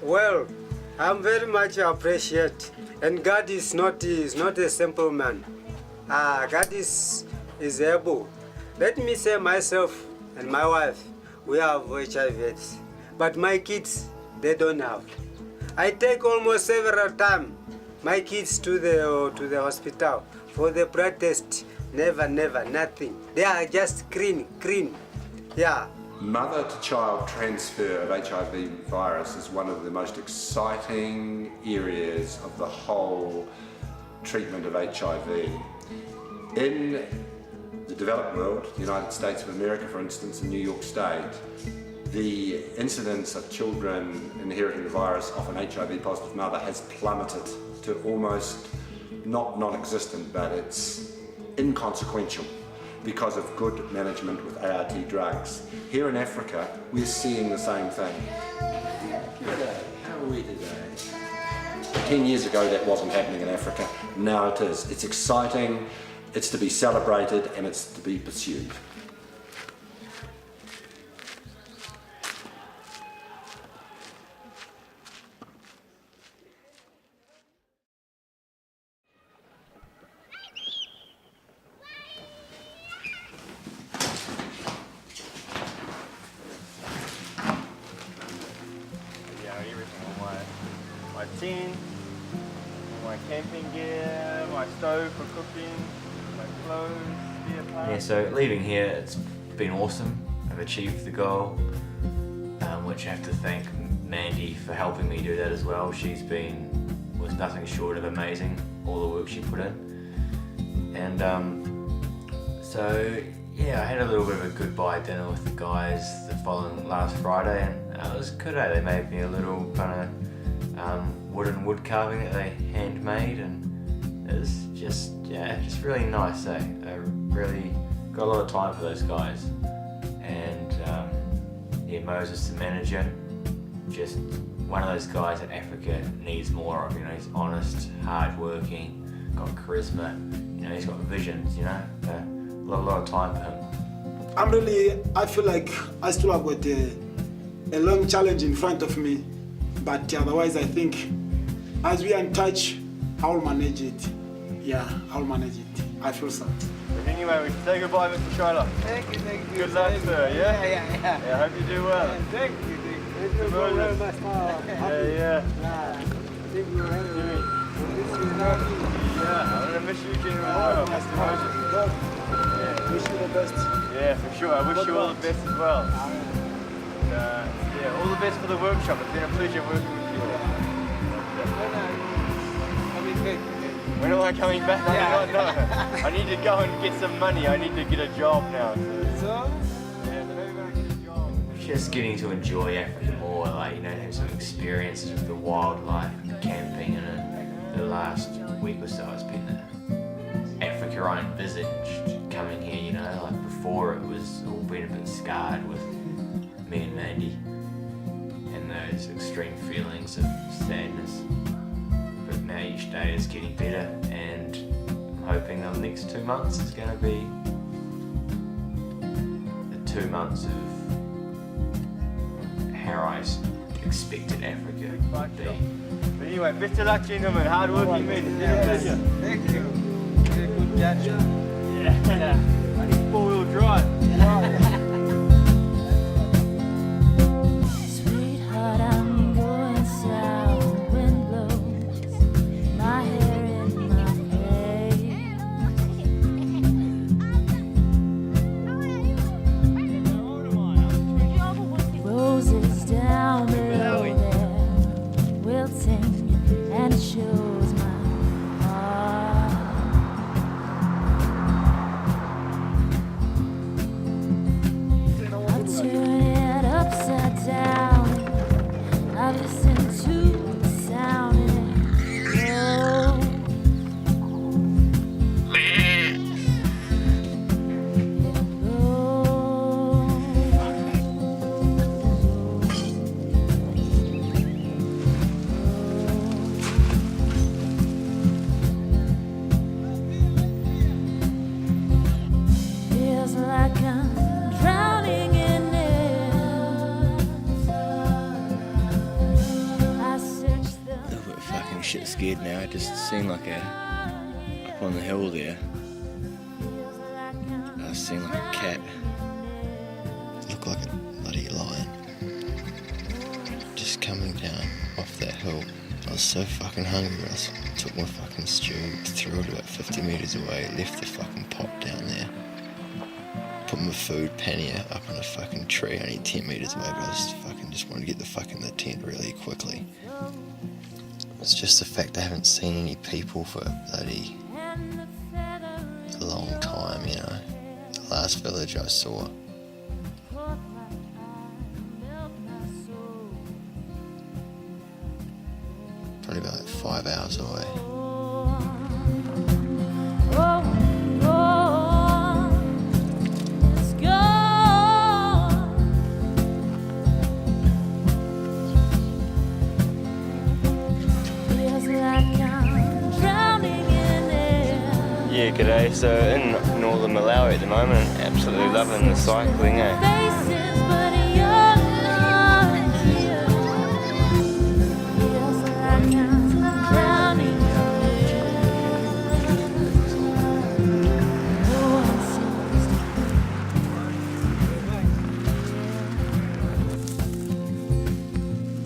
Well, I'm very much appreciate, and God is not a simple man. God is able. Let me say myself and my wife, we have HIV/AIDS, but my kids, they don't have. I take almost several times my kids to the hospital for the blood test. Never, nothing. They are just clean. Yeah. Mother to child transfer of HIV virus is one of the most exciting areas of the whole treatment of HIV. In the developed world, the United States of America, for instance, in New York State, the incidence of children inheriting the virus off an HIV positive mother has plummeted to almost not non-existent, but it's inconsequential because of good management with ART drugs. Here in Africa, we're seeing the same thing. G'day, how are we today? 10 years ago that wasn't happening in Africa, now it is. It's exciting, it's to be celebrated, and it's to be pursued. My tin, my camping gear, my stove for cooking, my clothes, spare parts. Yeah, so leaving here, it's been awesome. I've achieved the goal, which I have to thank Mandy for helping me do that as well. She's was nothing short of amazing, all the work she put in. And so yeah, I had a little bit of a goodbye dinner with the guys. The following last Friday, and it was good. They made me a little kind of wooden wood carving that they handmade, and it was just really nice. I really got a lot of time for those guys, and Moses, the manager, just one of those guys that Africa needs more of. He's honest, hard-working, got charisma. He's got visions. A lot of time for him. I feel like I still have got a long challenge in front of me, but otherwise I think as we are in touch, I'll manage it. Yeah, I'll manage it. I feel so. But anyway, we should say goodbye, Mr. Schreiler. Thank you. Good luck, sir, yeah? Yeah. I hope you do well. Thank you. Thank you very much. Yeah. Thank you very much. Yeah, I'm going to miss you again tomorrow, Mr. Moses. Yeah. Wish you the best. Yeah, for sure. I wish you all the best as well. All the best for the workshop. It's been a pleasure working with you. When am I coming back? I don't know. I need to go and get some money. I need to get a job now. So maybe when I get a job. Just getting to enjoy Africa more, have some experiences with the wildlife and camping, and the last week or so it's been Africa I envisaged coming here, before it was all been a bit scarred with me and Mandy and those extreme feelings of sadness. But now each day is getting better, and I'm hoping the next 2 months is going to be the 2 months of how I expected Africa would be. But anyway, best of luck, gentlemen. Hard working men. Yes. Thank you. Good judge. Yeah. I need 4-wheel drive. Sweetheart, I'm going south. Wind blows my hair in my face. Roses down below there, wilting, and it shows my heart. I turn it upside down. I listen to the sound and feels like I'm drowning in it. I search the A little bit fucking shit scared now. It just seemed like up on the hill there. I seen like a cat. Looked like a bloody lion. Just coming down off that hill. I was so fucking hungry. I took my fucking stew, threw it about 50 metres away, left the fucking pot down there. Put my food pannier up in a fucking tree only 10 metres away, but I was just wanted to get the fuck in the tent really quickly. It's just the fact I haven't seen any people for bloody a long time, The last village I saw, probably about 5 hours away. Yeah, g'day. So in northern Malawi at the moment, absolutely loving the cycling,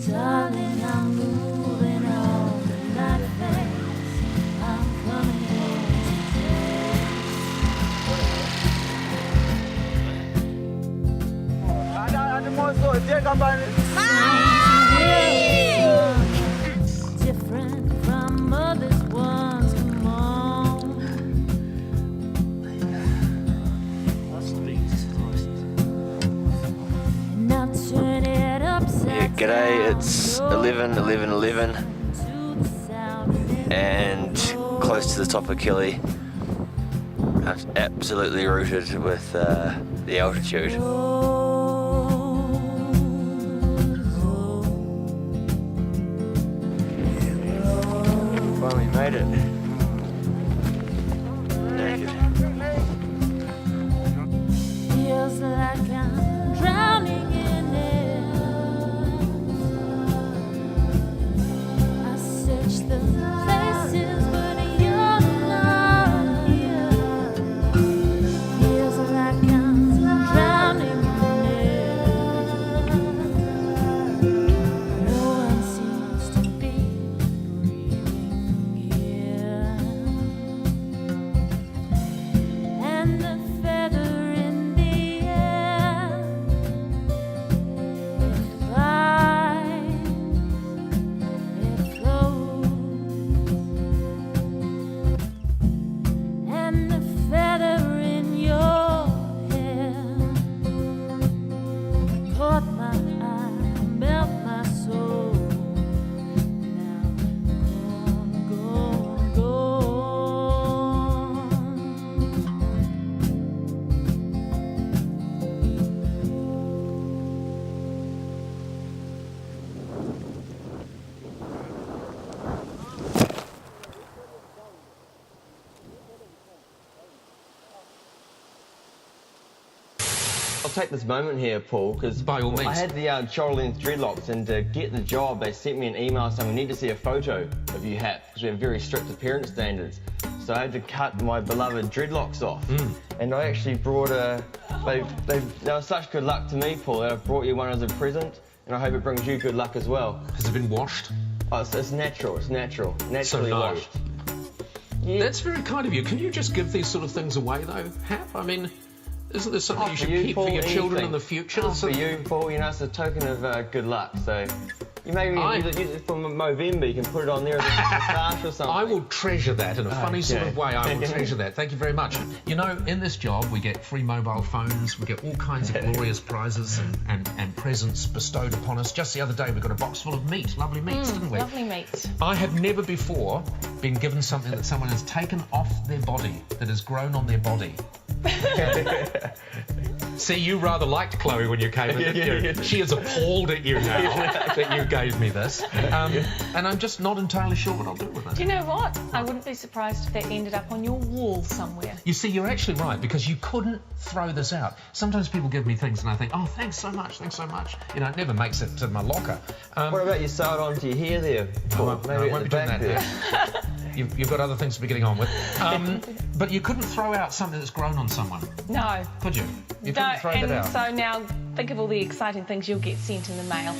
Darling, I'm moving on like face. I'm coming different from others ones. Come on. And G'day, it's 11:11:11 and close to the top of Killy. I'm absolutely rooted with the altitude. Finally made it. Naked. Feels like I'm drowning in it. I search the places, but you're not here. Feels like I'm drowning in it. No one seems to be breathing here. And the feather in the air, it flies, it floats. And the feather in your hair caught my eye, melt my soul. Now gone, gone, gone. I'll take this moment here, Paul, because by all means. I had the shoulder-length dreadlocks, and to get the job, they sent me an email saying we need to see a photo of you, Hap, because we have very strict appearance standards. So I had to cut my beloved dreadlocks off, and I actually brought a. They were such good luck to me, Paul. That I brought you one as a present, and I hope it brings you good luck as well. Has it been washed? Oh, it's natural. It's natural. Naturally no. washed. That's very kind of you. Can you just give these sort of things away, though, Hap? I mean, isn't there something you should keep for your children in the future? For you, Paul, you know, it's a token of good luck. So you maybe use it from Movember. You can put it on there as a moustache or something. I will treasure that in a funny sort of way. I will treasure that. Thank you very much. You know, in this job, we get free mobile phones, we get all kinds of glorious prizes and presents bestowed upon us. Just the other day, we got a box full of meat, lovely meats, didn't we? Lovely meats. I have never before been given something that someone has taken off their body, that has grown on their body. See, you rather liked Chloe when you came in, didn't you? She is appalled at you now that you gave me this. And I'm just not entirely sure what I'll do with it. Do you know what? I wouldn't be surprised if it ended up on your wall somewhere. You see, you're actually right, because you couldn't throw this out. Sometimes people give me things and I think, oh, thanks so much, thanks so much. You know, it never makes it to my locker. What about you sew it onto your hair there, Paul? No, I won't be doing that there. You've got other things to be getting on with. But you couldn't throw out something that's grown on someone. No. Could you? You couldn't throw that out. So now think of all the exciting things you'll get sent in the mail.